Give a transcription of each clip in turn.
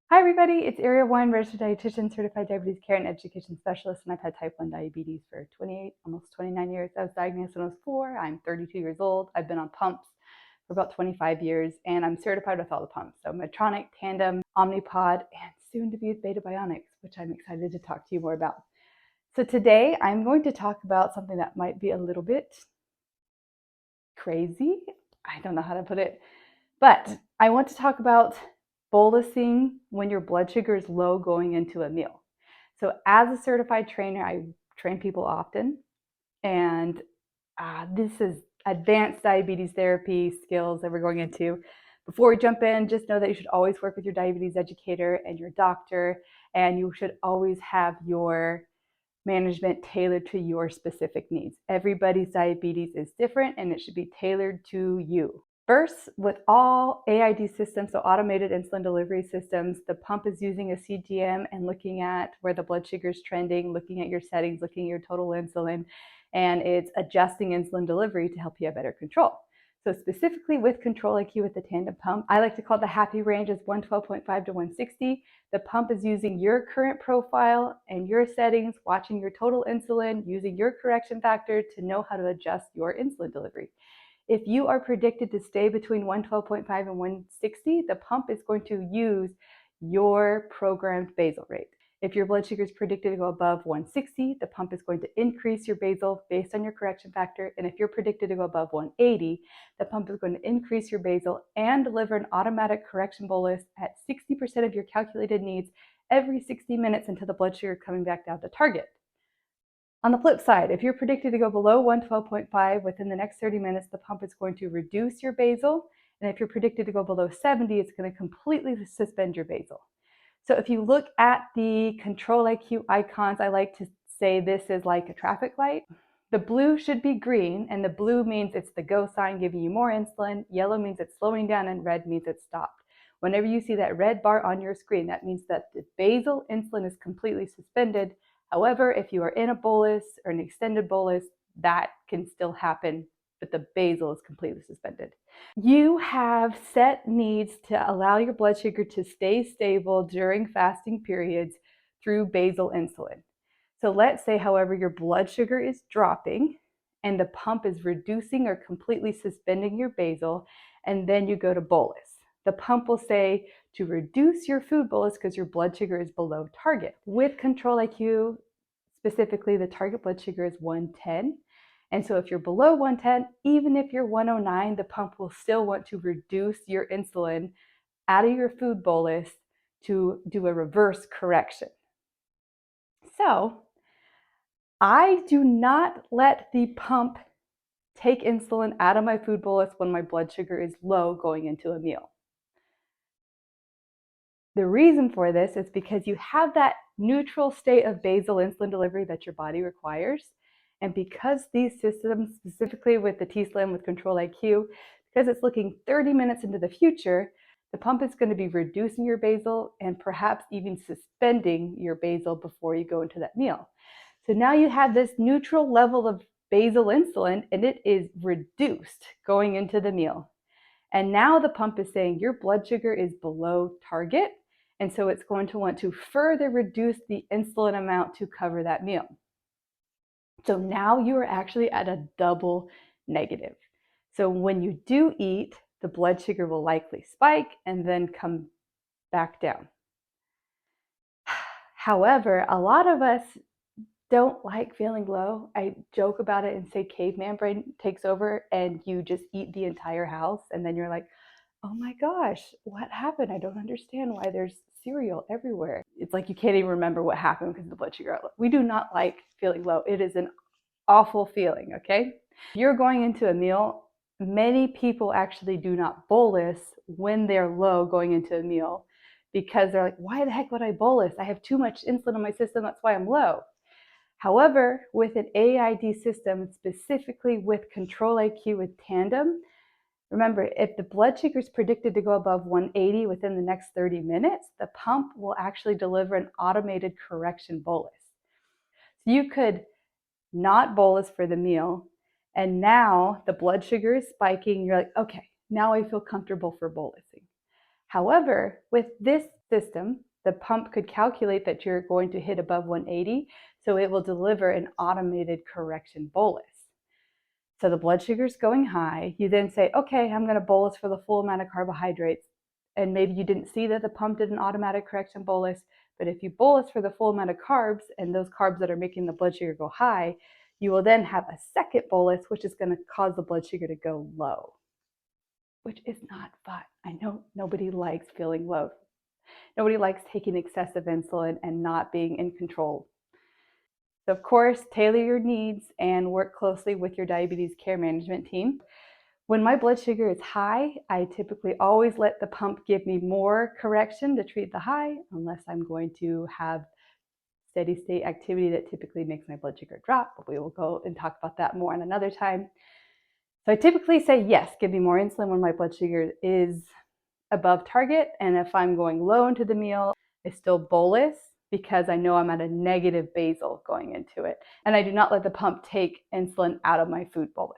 Hi everybody, it's Area 1 registered dietitian, certified diabetes care and education specialist, and I've had type 1 diabetes for 28, almost 29 years. I was diagnosed when I was 4. I'm 32 years old. I've been on pumps for about 25 years, and I'm certified with all the pumps. So Medtronic, Tandem, Omnipod, and soon to be with Beta Bionics, which I'm excited to talk to you more about. So today I'm going to talk about something that might be a little bit crazy. I don't know how to put it, but I want to talk about bolusing when your blood sugar is low going into a meal. So as a certified trainer, I train people often, and this is advanced diabetes therapy skills that we're going into. Before we jump in, just know that you should always work with your diabetes educator and your doctor, and you should always have your management tailored to your specific needs. Everybody's diabetes is different, and it should be tailored to you. First, with all AID systems, so automated insulin delivery systems, the pump is using a CGM and looking at where the blood sugar is trending, looking at your settings, looking at your total insulin, and it's adjusting insulin delivery to help you have better control. So specifically with Control-IQ with the Tandem pump, I like to call the happy range as 112.5 to 160. The pump is using your current profile and your settings, watching your total insulin, using your correction factor to know how to adjust your insulin delivery. If you are predicted to stay between 112.5 and 160, the pump is going to use your programmed basal rate. If your blood sugar is predicted to go above 160, the pump is going to increase your basal based on your correction factor. And if you're predicted to go above 180, the pump is going to increase your basal and deliver an automatic correction bolus at 60% of your calculated needs every 60 minutes until the blood sugar coming back down to target. On the flip side, if you're predicted to go below 112.5 within the next 30 minutes, the pump is going to reduce your basal. And if you're predicted to go below 70, it's going to completely suspend your basal. So if you look at the Control-IQ icons, I like to say this is like a traffic light. The blue should be green, and the blue means it's the go sign giving you more insulin. Yellow means it's slowing down, and red means it's stopped. Whenever you see that red bar on your screen, that means that the basal insulin is completely suspended. However, if you are in a bolus or an extended bolus, that can still happen, but the basal is completely suspended. You have set needs to allow your blood sugar to stay stable during fasting periods through basal insulin. So let's say, however, your blood sugar is dropping and the pump is reducing or completely suspending your basal, and then you go to bolus. The pump will say to reduce your food bolus because your blood sugar is below target. With Control-IQ, specifically, the target blood sugar is 110. And so if you're below 110, even if you're 109, the pump will still want to reduce your insulin out of your food bolus to do a reverse correction. So I do not let the pump take insulin out of my food bolus when my blood sugar is low going into a meal. The reason for this is because you have that neutral state of basal insulin delivery that your body requires. And because these systems, specifically with the Tslim with Control-IQ, because it's looking 30 minutes into the future, the pump is going to be reducing your basal and perhaps even suspending your basal before you go into that meal. So now you have this neutral level of basal insulin, and it is reduced going into the meal. And now the pump is saying your blood sugar is below target, and so it's going to want to further reduce the insulin amount to cover that meal. So now you are actually at a double negative. So when you do eat, the blood sugar will likely spike and then come back down. However, a lot of us don't like feeling low. I joke about it and say caveman brain takes over and you just eat the entire house, and then you're like, oh my gosh, what happened? I don't understand why there's cereal everywhere. It's like you can't even remember what happened because of the blood sugar. We do not like feeling low. It is an awful feeling, okay? You're going into a meal. Many people actually do not bolus when they're low going into a meal because they're like, why the heck would I bolus? I have too much insulin in my system. That's why I'm low. However, with an AID system, specifically with Control-IQ with Tandem, remember, if the blood sugar is predicted to go above 180 within the next 30 minutes, the pump will actually deliver an automated correction bolus. So you could not bolus for the meal, and now the blood sugar is spiking. You're like, okay, now I feel comfortable for bolusing. However, with this system, the pump could calculate that you're going to hit above 180, so it will deliver an automated correction bolus. So the blood sugar is going high. You then say, okay, I'm going to bolus for the full amount of carbohydrates. And maybe you didn't see that the pump did an automatic correction bolus, but if you bolus for the full amount of carbs and those carbs that are making the blood sugar go high, you will then have a second bolus, which is going to cause the blood sugar to go low, which is not fun. I know nobody likes feeling low. Nobody likes taking excessive insulin and not being in control. So of course, tailor your needs and work closely with your diabetes care management team. When my blood sugar is high, I typically always let the pump give me more correction to treat the high, unless I'm going to have steady state activity that typically makes my blood sugar drop, but we will go and talk about that more in another time. So I typically say, yes, give me more insulin when my blood sugar is above target. And if I'm going low into the meal, I still bolus because I know I'm at a negative basal going into it. And I do not let the pump take insulin out of my food bolus.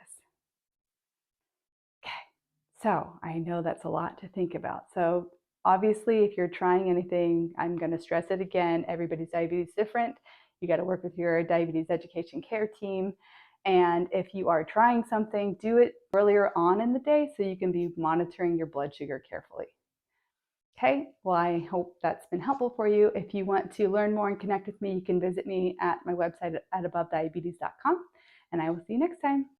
Okay, so I know that's a lot to think about. So obviously, if you're trying anything, I'm going to stress it again, everybody's diabetes is different. You got to work with your diabetes education care team. And if you are trying something, do it earlier on in the day so you can be monitoring your blood sugar carefully. Okay, well, I hope that's been helpful for you. If you want to learn more and connect with me, you can visit me at my website at abovediabetes.com, and I will see you next time.